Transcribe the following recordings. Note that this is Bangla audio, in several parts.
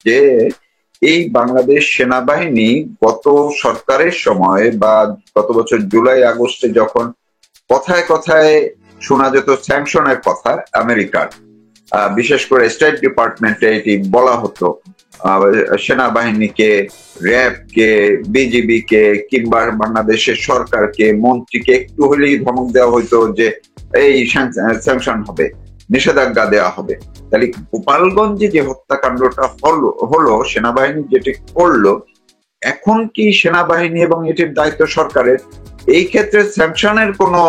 যে এই বাংলাদেশ সেনাবাহিনী গত সরকারের সময় বা গত বছর জুলাই আগস্টে যখন কথায় কথায় শোনা যেত স্যাংশনের কথা আমেরিকার, বিশেষ করে স্টেট ডিপার্টমেন্টে এটি বলা হতো, সেনাবাহিনীকে, র্যাবকে, বিজিবিকে কিংবা বাংলাদেশের সরকারকে, মন্ত্রীকে একটু হলেই ধমক দেওয়া হইতো যে এই স্যাংশন হবে, নিষেধাজ্ঞা দেওয়া হবে। তাহলে গোপালগঞ্জে যে হত্যাকাণ্ডটা হলো সেনাবাহিনী যেটি করলো, এখন কি সেনাবাহিনী এবং এটির দায়িত্ব সরকারের, এই ক্ষেত্রে স্যাংশনের কোনো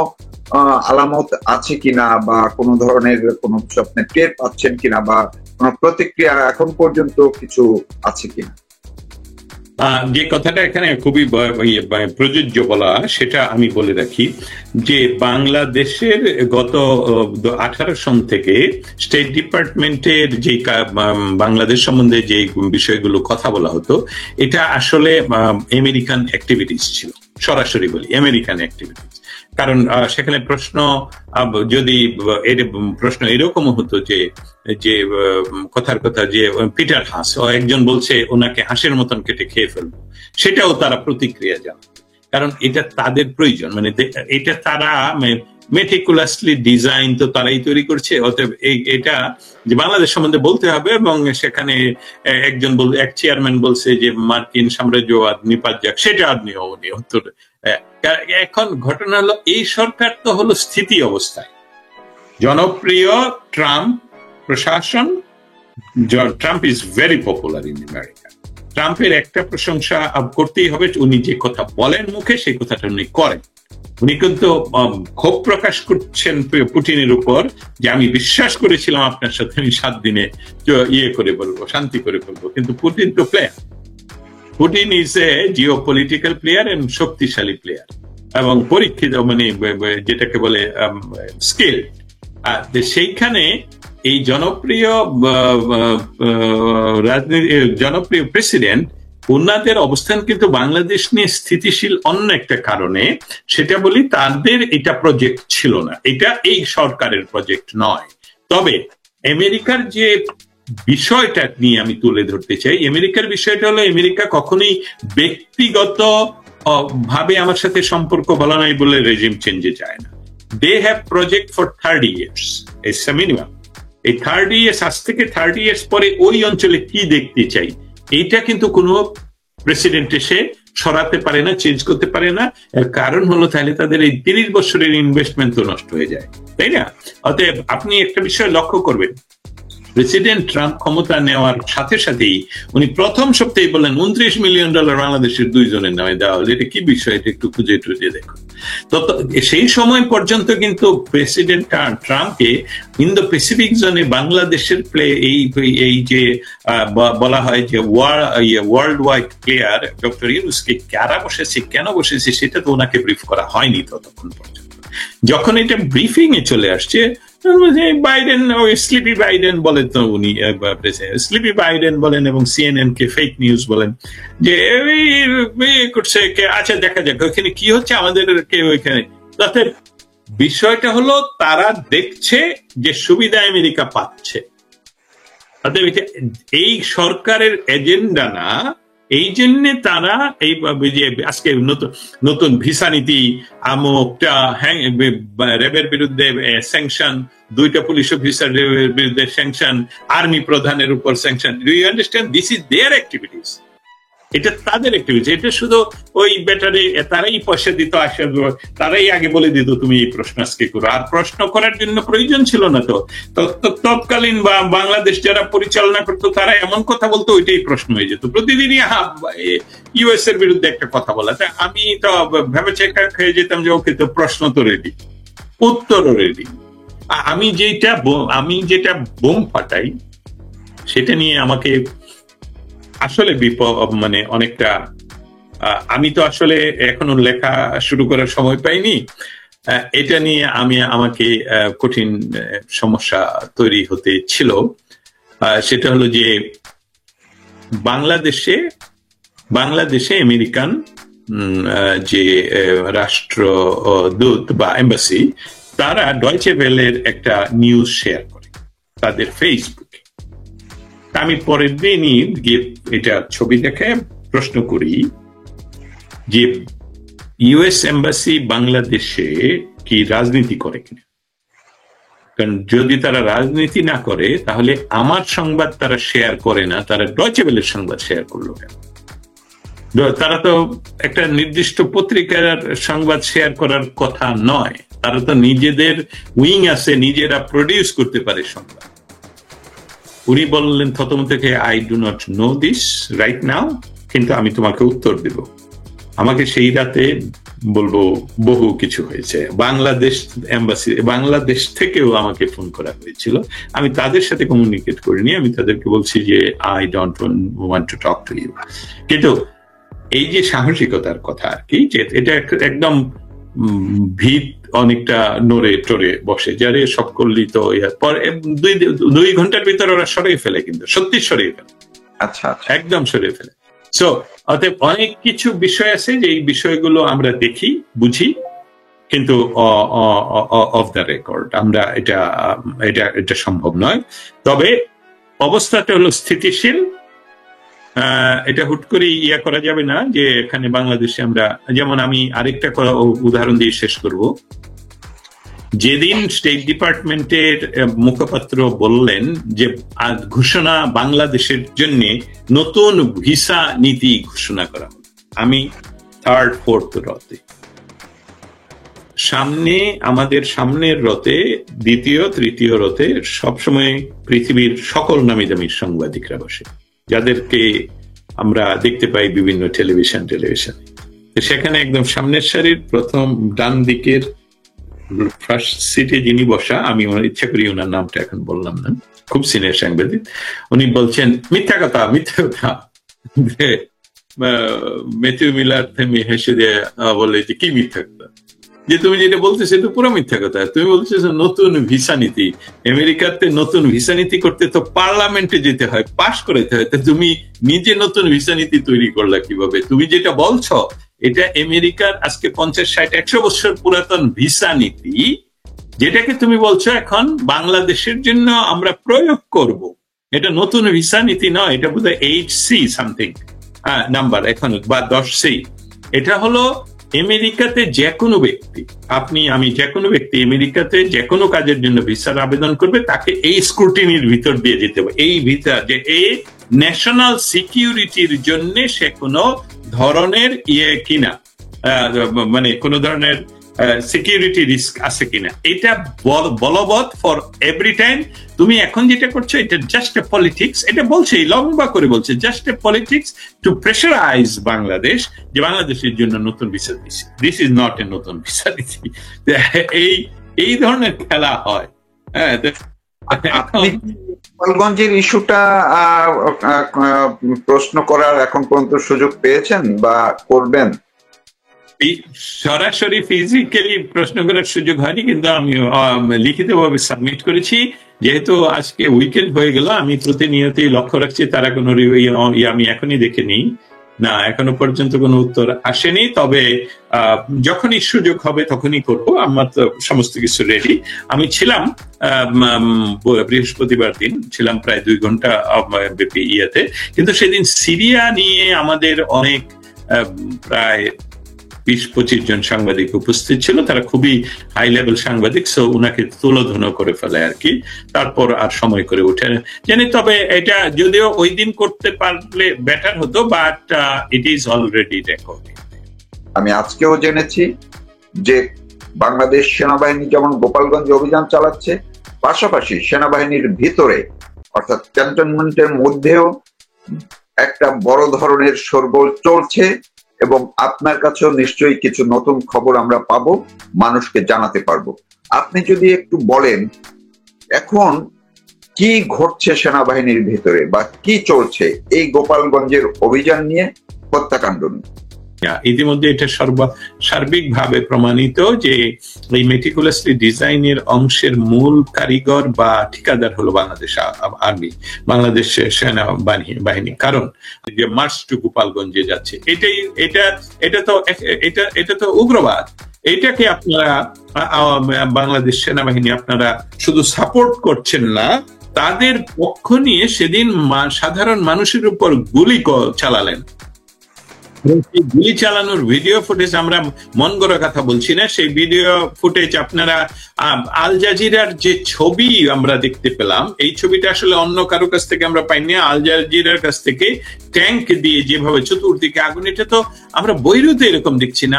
আলামত আছে কিনা বা কোনো ধরনের কোনো কিছু আপনি টের পাচ্ছেন কিনা বা কোনো প্রতিক্রিয়া এখন পর্যন্ত কিছু আছে কিনা? যে কথাটা এখানে খুবই প্রযোজ্য বলা, সেটা আমি বলে রাখি যে বাংলাদেশের গত 18 সন থেকে স্টেট ডিপার্টমেন্টের যে বাংলাদেশ সম্বন্ধে যে বিষয়গুলো কথা বলা হতো, এটা আসলে আমেরিকান অ্যাক্টিভিটিস ছিল, সরাসরি বলি আমেরিকান অ্যাক্টিভিটিস। কারণ সেখানে প্রশ্ন এরকমও হতো যে কথার কথা যে পিটার হাঁস, একজন বলছে ওনাকে হাঁসের মতন কেটে খেয়ে ফেলবো, সেটাও তারা প্রতিক্রিয়া জানায়, কারণ এটা তাদের প্রয়োজন, মানে এটা তারা মেটিকুলাসলি ডিজাইন তো তারাই তৈরি করছে, অতএব এটা যে বাংলাদেশ সম্বন্ধে বলতে হবে। এবং সেখানে এক চেয়ারম্যান বলছে যে মার্কিন সাম্রাজ্যবাদ নিপাত যাক, সেটা আর নিয়মনীয় হতো। এখন ঘটনা হলো এই সরকার তো হলো স্থিতি অবস্থায়, জনপ্রিয় ট্রাম্প প্রশাসন, Trump is very popular in America. ট্রাম্পের একটা প্রশংসা করতেই হবে, উনি যে কথা বলেন মুখে সেই কথাটা উনি করেন। উনি কিন্তু ক্ষোভ প্রকাশ করছেন পুটিনের উপর যে আমি বিশ্বাস করেছিলাম আপনার সাথে আমি 7 দিনে করে বলবো, শান্তি করে বলবো, কিন্তু পুটিন তো player, Putin is a Jio political player এবং শক্তিশালী প্লেয়ার এবং পরীক্ষিত, মানে যেটাকে বলে স্কিল। সেইখানে এই জনপ্রিয় প্রেসিডেন্ট, ওনাদের অবস্থান কিন্তু বাংলাদেশ নিয়ে স্থিতিশীল অন্য একটা কারণে, সেটা বলি তাদের এটা প্রজেক্ট ছিল না, এটা এই সরকারের প্রজেক্ট নয়। তবে আমেরিকার যে বিষয়টা নিয়ে আমি তুলে ধরতে চাই, আমেরিকার বিষয়টা হলো আমেরিকা কখনোই ব্যক্তিগত ভাবে আমার সাথে সম্পর্ক ভালো নাই বলে রেজিম চেঞ্জে যায় না। They have project for 30 years, it's a minimum. এই 30 years, আজ থেকে 30 years পরে ওই অঞ্চলে কি দেখতে চাই, এইটা কিন্তু কোনো প্রেসিডেন্ট এসে সরাতে পারে না, চেঞ্জ করতে পারে না। এর কারণ হলো তাহলে তাদের এই 30 বছরের ইনভেস্টমেন্ট তো নষ্ট হয়ে যায়, তাই না? অতএব আপনি একটা বিষয় লক্ষ্য করবেন, প্রেসিডেন্ট ট্রাম্প ক্ষমতা নেওয়ার সাথে সাথেই উনি প্রথম সপ্তাহে বললেন $29 মিলিয়ন বাংলাদেশের 2 জনের নামে দেওয়া হলো। এটা কি বিষয়, এটা একটু খুঁজে টুজে দেখুন। তো সেই সময় পর্যন্ত কিন্তু প্রেসিডেন্ট ট্রাম্পকে ইন্দো প্যাসিফিক জোনে বাংলাদেশের এই যে বলা হয় যে ওয়ার্ল্ড ওয়াইড প্লেয়ার ডক্টর ইউনুসকে কারা বসেছে, কেন বসেছে, সেটা তো ওনাকে ব্রিফ করা হয়নি ততক্ষণ পর্যন্ত। যখন এটা ব্রিফিং এ চলে আসছে, বাইডেন, স্লিপি বাইডেন বলেন, তো উনি স্লিপি বাইডেন বলেন এবং সিএনএন কে ফেক নিউজ বলেন যে করছে, আচ্ছা দেখা যাক ওইখানে কি হচ্ছে আমাদের ওইখানে। তাতে বিষয়টা হলো তারা দেখছে যে সুবিধা আমেরিকা পাচ্ছে, এই সরকারের এজেন্ডা না। এই জন্য তারা এইভাবে যে আজকে নতুন ভিসা নীতি, আমকটা র্যাবের বিরুদ্ধে স্যাংশন, 2টা পুলিশ অফিসার বিরুদ্ধে স্যাংশন, আর্মি প্রধানের উপর sanction. Do you understand? This is their activities, এটা তাদের অ্যাক্টিভিটি। এটা শুধু ওই ব্যাটারে তারাই পয়সা দিত, আসা তারাই আগে বলে দিত তুমি এই প্রশ্ন আজকে করো, আর প্রশ্ন করার জন্য প্রয়োজন ছিল না। তো তৎকালীন বা বাংলাদেশ যারা পরিচালনা করতো তারা এমন কথা বলতো, ওইটাই প্রশ্ন হয়ে যেত প্রতিদিনই। ইউএস এর বিরুদ্ধে একটা কথা বলা, আমি তো ভেবেছে খেয়ে যেতাম যে ওকে তো প্রশ্ন তো রেডি, উত্তরও রেডি। আমি যেটা বোম ফাটাই সেটা নিয়ে আমাকে আসলে মানে অনেকটা, আমি তো আসলে এখনো লেখা শুরু করার সময় পাইনি। এটা নিয়ে আমাকে কঠিন সমস্যা তৈরি হতে ছিল। সেটা হলো যে বাংলাদেশে আমেরিকান যে রাষ্ট্রদূত বা এম্বাসি, তারা ডয়চে ভেলের একটা নিউজ শেয়ার করে তাদের ফেসবুকে। আমি পরের দিনই গিয়ে এটা ছবি দেখে প্রশ্ন করি যে ইউএস এম্বাসি বাংলাদেশে কি রাজনীতি করে কিনা। কারণ যদি তারা রাজনীতি না করে তাহলে আমার সংবাদ তারা শেয়ার করে না, তারা ডয়চে ওয়েলের সংবাদ শেয়ার করলো কেন? তারা তো একটা নির্দিষ্ট পত্রিকার সংবাদ শেয়ার করার কথা নয়, তারা তো নিজেদের উইং আছে, নিজেরা প্রডিউস করতে পারে সংবাদ। উনি বললেন প্রথম থেকে, I do not know this right now, কিন্তু আমি তোমাকে উত্তর দেব। আমাকে সেই রাতে বলবো বহু কিছু হয়েছে। বাংলাদেশ এম্বাসি, বাংলাদেশ থেকেও আমাকে ফোন করা হয়েছিল, আমি তাদের সাথে কমিউনিকেট করিনি, আমি তাদেরকে বলছি যে I don't want to talk to you. কিন্তু এই যে সাহসিকতার কথা আর কি, যে এটা একদম ভিত অনেকটা নড়ে টরে বসে, যারে সব করলি তো পরে 2 ঘন্টার ভিতরে ওরা সরিয়ে ফেলে, কিন্তু সত্যি সরিয়ে ফেলে, আচ্ছা একদম সরিয়ে ফেলে। সো অতএব অনেক কিছু বিষয় আছে যে এই বিষয়গুলো আমরা দেখি, বুঝি, কিন্তু অফ দ্য রেকর্ড আমরা এটা সম্ভব নয়। তবে অবস্থাটা হলো স্থিতিশীল। এটা হুট করে করা যাবে না যে এখানে বাংলাদেশে আমরা, যেমন আমি আরেকটা উদাহরণ দিয়ে শেষ করব। যেদিন স্টেট ডিপার্টমেন্টের মুখপাত্র বললেন যে ঘোষণা বাংলাদেশের জন্য নতুন ভিসা নীতি ঘোষণা করা হবে, আমি 3rd 4th রথে, সামনে আমাদের সামনের রথে 2য় 3য় রথে সবসময় পৃথিবীর সকল নামি দামি সাংবাদিকরা বসে, যাদেরকে আমরা দেখতে পাই বিভিন্ন টেলিভিশনে। সেখানে একদম সামনের সারির প্রথম ডান দিকের ফার্স্ট সিটে যিনি বসা, আমি ওনার ইচ্ছা করি ওনার নামটা এখন বললাম না, খুব সিনিয়র সাংবাদিক, উনি বলছেন মিথ্যা কথা। ম্যাথিউ মিলার থেমে হেসে দিয়ে বলে যে কি মিথ্যা কথা, যে তুমি যেটা বলছো সেটা পুরো মিথ্যা কথা। তুমি বলছো নতুন ভিসা নীতি, আমেরিকাতে নতুন ভিসা নীতি করতে তো পার্লামেন্টে যেতে হয়, পাশ করাতে হয়, তুমি নিজে নতুন ভিসা নীতি তৈরি করলা কিভাবে? তুমি যেটা বলছো এটা আমেরিকার আজকে 50, 60, 100 বছর পুরাতন ভিসা নীতি, যেটাকে তুমি বলছো এখন বাংলাদেশের জন্য আমরা প্রয়োগ করব। এটা নতুন ভিসা নীতি নয়, এটা বোধহয় 8C সামথিং নাম্বার এখন, বা 10C। এটা হলো আমেরিকাতে যে কোনো ব্যক্তি, আপনি আমি যে কোনো ব্যক্তি আমেরিকাতে যে কোনো কাজের জন্য ভিসার আবেদন করবে, তাকে এই স্ক্রুটিনির ভিতর দিয়ে যেতে হবে। এই ভিসা যে এই ন্যাশনাল সিকিউরিটির জন্য সে কোনো ধরনের কিনা, মানে কোন ধরনের সিকিউরিটি রিস্ক আছে কিনা, এটা বলবৎ ফর এভরি টাইম। তুমি এখন যেটা করছো এটা জাস্ট এ পলিটিক্স, এটা বলছে লম্বা করে বলছে just a politics to pressurise Bangladesh, যে বাংলাদেশের জন্য নতুন ভিসা দিচ্ছে। দিস ইজ নট এ নতুন ভিসা দিচ্ছি। এই ধরনের খেলা হয়। হ্যাঁ, গোপালগঞ্জের ইস্যুটা প্রশ্ন করার এখন পর্যন্ত সুযোগ পেয়েছেন বা করবেন? সরাসরি ফিজিক্যালি প্রশ্ন করার সুযোগ হয়নি, কিন্তু আমি লিখিতভাবে সাবমিট করেছি। যেহেতু আজকে উইকেন্ড হয়ে গেল, আমি প্রতিনিয়তই লক্ষ্য রাখছি তারা কোনো আমি এখনই দেখিনি না, এখনো পর্যন্ত কোনো উত্তর আসেনি। তবে যখনই সুযোগ হবে তখনই করবো, আমার তো সমস্ত কিছু রেডি। আমি ছিলাম বৃহস্পতিবার দিন ছিলাম প্রায় 2 ঘন্টা ব্যাপী ইয়েতে, কিন্তু সেদিন সিরিয়া নিয়ে আমাদের অনেক প্রায় 20-25 জন সাংবাদিক উপস্থিত ছিল, তারা খুবই হাই লেভেল সাংবাদিক, সো উনাকে তুলোধুনো করে ফেলে আর কি। তারপর আর সময় করে উঠে জানি, তবে এটা যদিও ওই দিন করতে পারলে বেটার হতো, but it is already record. আমি আজকেও জেনেছি যে বাংলাদেশ সেনাবাহিনী যেমন গোপালগঞ্জে অভিযান চালাচ্ছে, পাশাপাশি সেনাবাহিনীর ভিতরে অর্থাৎ ক্যান্টনমেন্টের মধ্যেও একটা বড় ধরনের শোরগোল চলছে, এবং আপনার কাছেও নিশ্চয়ই কিছু নতুন খবর আমরা পাবো, মানুষকে জানাতে পারবো। আপনি যদি একটু বলেন এখন কি ঘটছে সেনাবাহিনীর ভিতরে বা কি চলছে এই গোপালগঞ্জের অভিযান নিয়ে, হত্যাকাণ্ড নিয়ে। ইতিমধ্যে এটা সার্বিকভাবে প্রমাণিত যে এই মেটিকুলাসলি ডিজাইনের অংশের মূল কারিগর বা ঠিকাদার হলো বাংলাদেশ আর্মি, বাংলাদেশ সেনাবাহিনী। কারণ যে মার্চ টু গোপালগঞ্জে যাচ্ছে, এটা তো উগ্রবাদ। এটাকে আপনারা বাংলাদেশ সেনাবাহিনী আপনারা শুধু সাপোর্ট করছেন না, তাদের পক্ষ নিয়ে সেদিন সাধারণ মানুষের উপর গুলি চালালেন। গুলি চালানোর ভিডিও ফুটেজ, আমরা মন গড়া কথা বলছি না, সেই ভিডিও ফুটেজ আপনারা আল জাজিরার যে ছবি আমরা দেখতে পেলাম, এই ছবিটা আসলে অন্য কারো কাছ থেকে আমরা পাইনি, আল জাজিরার কাছ থেকে ট্যাঙ্ক দিয়ে যেভাবে চতুর্দিকে আগুন, এটা তো আমরা বৈরুতে এরকম দেখছি না,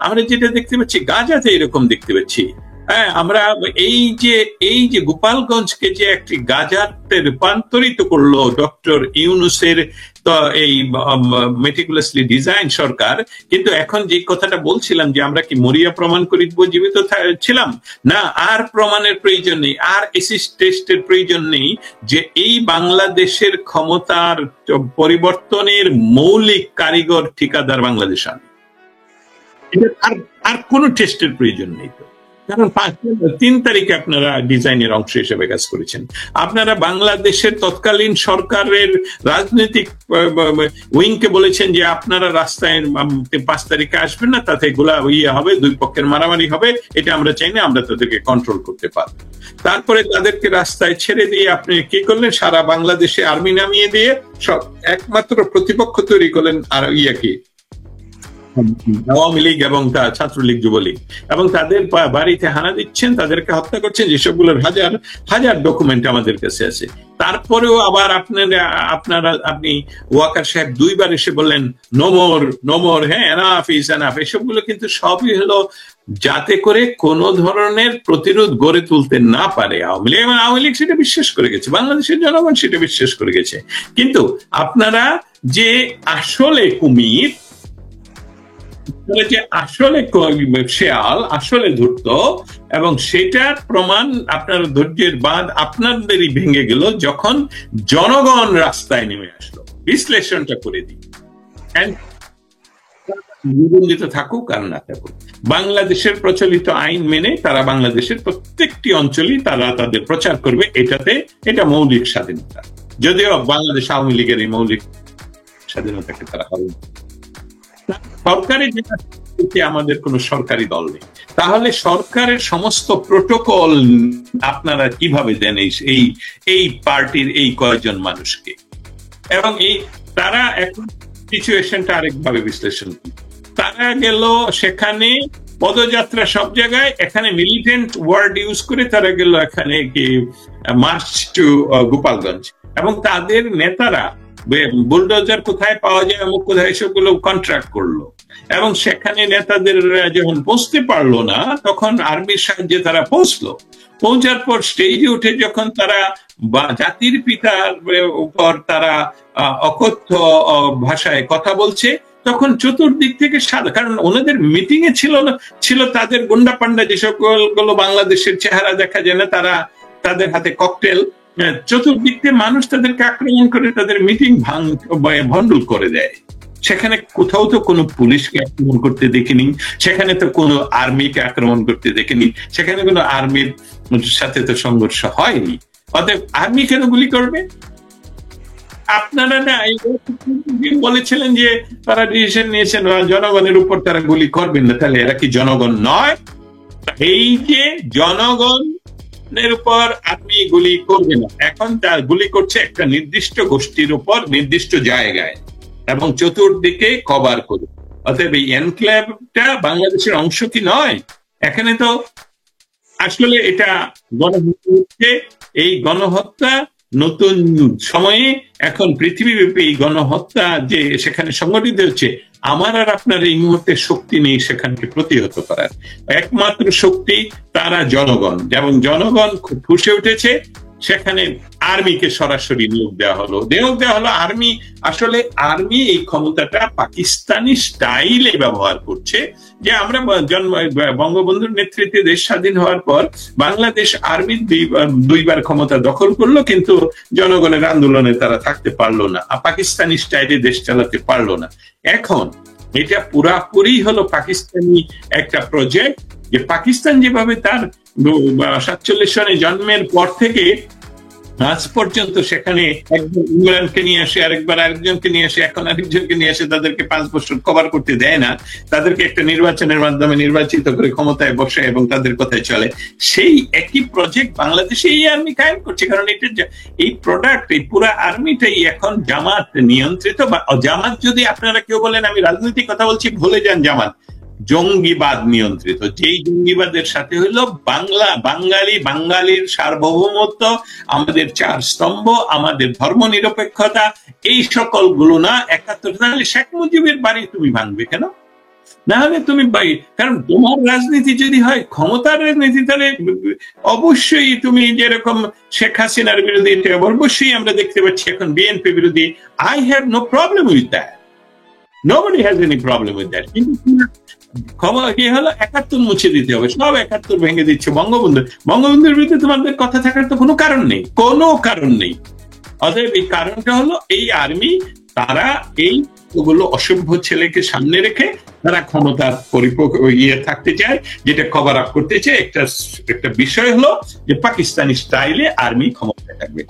আমরা যেটা দেখতে পাচ্ছি গাজাতে এরকম দেখতে পাচ্ছি। হ্যাঁ, আমরা এই যে গোপালগঞ্জকে যে একটি গাজাতে রূপান্তরিত করলো ডক্টর ইউনূসের তো এই মেটিকুলাসলি ডিজাইন সরকার, কিন্তু এখন যে কথাটা বলছিলাম যে আমরা কি মরিয়া প্রমাণ করি জীবিত ছিলাম না, আর প্রমাণের প্রয়োজন নেই, আর এসিড টেস্টের প্রয়োজন নেই যে এই বাংলাদেশের ক্ষমতার পরিবর্তনের মৌলিক কারিগর ঠিকাদার বাংলাদেশ। আর কোনো টেস্টের প্রয়োজন নেই তো, কারণ 3 তারিখে আপনারা ডিজাইনের অংশ হিসেবে কাজ করেছেন। আপনারা বাংলাদেশের তৎকালীন সরকারের রাজনৈতিক উইংকে বলেছেন যে আপনারা রাস্তায় 5 তারিখে আসবেন না, তাতে এগুলা হবে, দুই পক্ষের মারামারি হবে, এটা আমরা চাই না, আমরা তাদেরকে কন্ট্রোল করতে পারবো। তারপরে তাদেরকে রাস্তায় ছেড়ে দিয়ে আপনি কি করলেন, সারা বাংলাদেশে আর্মি নামিয়ে দিয়ে সব একমাত্র প্রতিপক্ষ তৈরি করলেন আর কি আওয়ামী লীগ এবং ছাত্রলীগ, যুবলীগ, এবং তাদের বাড়িতে হানা দিচ্ছেন, তাদেরকে হত্যা করছেন, যেসবগুলোর হাজার হাজার ডকুমেন্ট আমাদের কাছে আছে। তারপরেও আবার আপনি ওয়াকার সাহেব 2 বার এসে বললেন নো মোর, হ্যাঁ, এনাফ ইজ এনাফ। এসবগুলো কিন্তু সবই হলো যাতে করে কোন ধরনের প্রতিরোধ গড়ে তুলতে না পারে আওয়ামী লীগ, এবং আওয়ামী লীগ সেটা বিশ্বাস করে গেছে, বাংলাদেশের জনগণ সেটা বিশ্বাস করে গেছে। কিন্তু আপনারা যে আসলে কুমির, যে আসলে শেয়াল, আসলে ধূর্ত, এবং সেটার প্রমাণ আপনার ধৈর্যের বাঁধ আপনাদেরই ভেঙে গেল যখন জনগণ রাস্তায় নেমে আসলো। বিশ্লেষণটা করে দিই, নিবন্ধিত থাকুক আর না থাকুক, বাংলাদেশের প্রচলিত আইন মেনে তারা বাংলাদেশের প্রত্যেকটি অঞ্চলেই তারা তাদের প্রচার করবে, এটা মৌলিক স্বাধীনতা। যদিও বাংলাদেশ আওয়ামী লীগের এই মৌলিক স্বাধীনতাকে তারা হবে সরকারি, আমাদের কোন সরকারি দল নেই, তাহলে সরকারের সমস্ত প্রোটোকল আপনারা কিভাবে দেন এই পার্টির এই কয়েকজন মানুষকে? এবং তারা এখন সিচুয়েশনটা আরেকভাবে বিশ্লেষণ করে, তারা গেল সেখানে পদযাত্রা সব জায়গায়, এখানে মিলিটেন্ট ওয়ার্ড ইউজ করে তারা গেল এখানে কি মার্চ টু গোপালগঞ্জ, এবং তাদের নেতারা বুলডোজার কোথায় পাওয়া যায় এবং কোথায় সবগুলো কন্ট্রাক্ট করলো, এবং সেখানে নেতাদের যখন পৌঁছতে পারলো না তখন আর্মির সাহায্যে তারা পৌঁছার পর স্টেজে উঠে যখন তারা জাতির পিতার উপর তারা অকথ্য ভাষায় কথা বলছে, তখন চতুর্দিক থেকে কারণ ওনাদের মিটিং এ ছিল তাদের গুন্ডা পান্ডা যেসবগুলো বাংলাদেশের চেহারা দেখা যায় না, তাদের হাতে ককটেল, চতুর্দিক থেকে মানুষ তাদেরকে আক্রমণ করে তাদের মিটিং ভণ্ডুল করে দেয়। সেখানে কোথাও তো কোনো পুলিশকে আক্রমণ করতে দেখিনি, সেখানে তো কোনো আর্মিকে আক্রমণ করতে দেখিনি, সেখানে কোনো আর্মির সাথে তো সংঘর্ষ হয়নি। অতএব আর্মি কেন গুলি করবে? আপনারা না বলেছিলেন যে তারা ডিসিশন নিয়েছেন জনগণের উপর তারা গুলি করবেন না, তাহলে এরা কি জনগণ নয়? এই যে জনগণের উপর আর্মি গুলি করবে না, এখন তার গুলি করছে একটা নির্দিষ্ট গোষ্ঠীর উপর নির্দিষ্ট জায়গায় এবং চতুর্দিকে কভার করে। অতএব এই এনক্লেভটা বাংলাদেশের অংশ কি নয়? এখানে তো আসলে এটা গণহত্যা, এই গণহত্যা নতুন সময়ে এখন পৃথিবীব্যাপী এই গণহত্যা যে সেখানে সংগঠিত হচ্ছে, আমার আর আপনার এই মুহূর্তে শক্তি নেই সেখানকে প্রতিহত করার। একমাত্র শক্তি তারা জনগণ, যেমন জনগণ খুব ফুসে উঠেছে, সেখানে আর্মিকে সরাসরি নিয়োগ দেওয়া হলো। আর্মি এই ক্ষমতাটা পাকিস্তানি স্টাইলে ব্যবহার করছে, যে আমরা বঙ্গবন্ধুর নেতৃত্বে দেশ স্বাধীন হওয়ার পর বাংলাদেশ আর্মি 2 বার ক্ষমতা দখল করলো, কিন্তু জনগণের আন্দোলনে তারা থাকতে পারলো না, পাকিস্তানি স্টাইলে দেশ চালাতে পারলো না। এখন এটা পুরাপুরি হলো পাকিস্তানি একটা প্রজেক্ট, যে পাকিস্তান যেভাবে তার 47 সনে জন্মের পর থেকে আজ পর্যন্ত সেখানে একজন ইমরানকে নিয়ে আসে, আরেকবার আরেকজনকে নিয়ে আসে, এখন আরেকজনকে নিয়ে আসে, তাদেরকে 5 বছর কভার করতে দেয় না, তাদেরকে একটা নির্বাচনের মাধ্যমে নির্বাচিত করে ক্ষমতায় বসে এবং তাদের কথায় চলে। সেই একই প্রজেক্ট বাংলাদেশে এই আর্মি কায়েম করছে, কারণ এটা এই প্রোডাক্ট, এই পুরো আর্মিটাই এখন জামাত নিয়ন্ত্রিত। বা জামাত যদি আপনারা কেউ বলেন আমি রাজনৈতিক কথা বলছি, ভুলে যান, জামাত জঙ্গিবাদ নিয়ন্ত্রিত। যেই জঙ্গিবাদের সাথে হলো বাঙালির সার্বভৌমত্ব, আমাদের 4 স্তম্ভ, আমাদের ধর্ম নিরপেক্ষতা, এই সকল গুলো না 71। তাহলে শেখ মুজিবের বাড়ি তুমি ভাঙবে কেন? না হলে তুমি কারণ তোমার রাজনীতি যদি হয় ক্ষমতার রাজনীতি, তাহলে অবশ্যই তুমি যেরকম শেখ হাসিনার বিরোধী, অবশ্যই আমরা দেখতে পাচ্ছি এখন বিএনপি বিরোধী। I have no problem with that, nobody has any problem with that। কিন্তু খবর কি হলো, 71 মুছে দিতে হবে, সব 71 ভেঙে দিচ্ছে বঙ্গবন্ধুর বিরুদ্ধে তোমাদের কথা থাকার তো কোনো কারণ নেই, কোনো কারণ নেই। অতএব এই কারণটা হলো এই আর্মি, তারা এই গুলো অসভ্য ছেলেকে সামনে রেখে তারা ক্ষমতার পরিপক্ক থাকতে চায়, যেটা কভার আপ করতে চায়। একটা বিষয় হলো যে পাকিস্তানি স্টাইলে আর্মি ক্ষমতায় থাকবে।